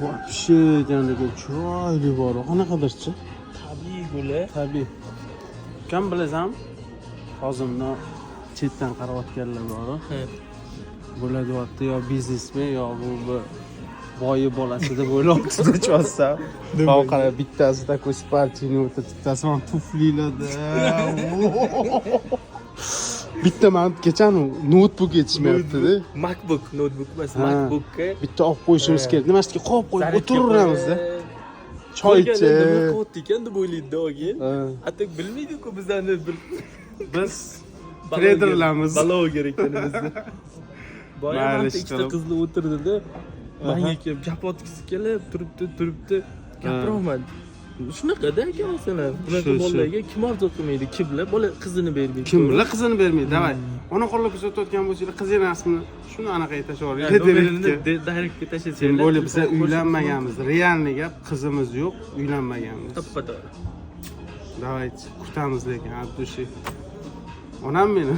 Вообще ekanligi chiroyli bor. Qanaqadirchi? Tabiiy guli. Tabiiy. Kim bilasan? Hozirni chetdan qarayotganlar bor. Bo'ladyapti yo biznesmi yo bu boyi bolasi deb o'ylabdi chozsa. Havo qara bittasi такой спортивный o'tiribdi, ham tuflilarda. Bitta men kechanu notebook yetishmayapti-da. MacBook notebook emas, MacBookga bitta olib qo'yishimiz kerak. Nimasiga qo'yib qo'yib o'tiraveramiz-da. Choy ichib. Qotdi ekan deb o'ylaydi ogi. Atak bilmaydi-ku bizlarni biz traderlarmiz. Balo kerak ekanimizni. Boya ham ikkita qizli o'tirdi-da. Menga kelib gap otgisi kelib turibdi. Gapiraman. Shunaqa-da aka masalan, bunaqa bolalarga kim orzu qilmaydi? Kimlar bola qizini bermaydi? Kimlar qizini bermaydi? Davay. Ona qo'llab kuzatayotgan bo'lsanglar, qizingiz rasmini shuni anaqa aytashavering. Direktga tashlasangiz. Sen bo'lib biz uylanmaganmiz. Realniy gap, qizimiz yo'q, uylanmaganmiz. To'ppa-to'g'ri. Davay, kutamiz lekin, addushi. Onam meni.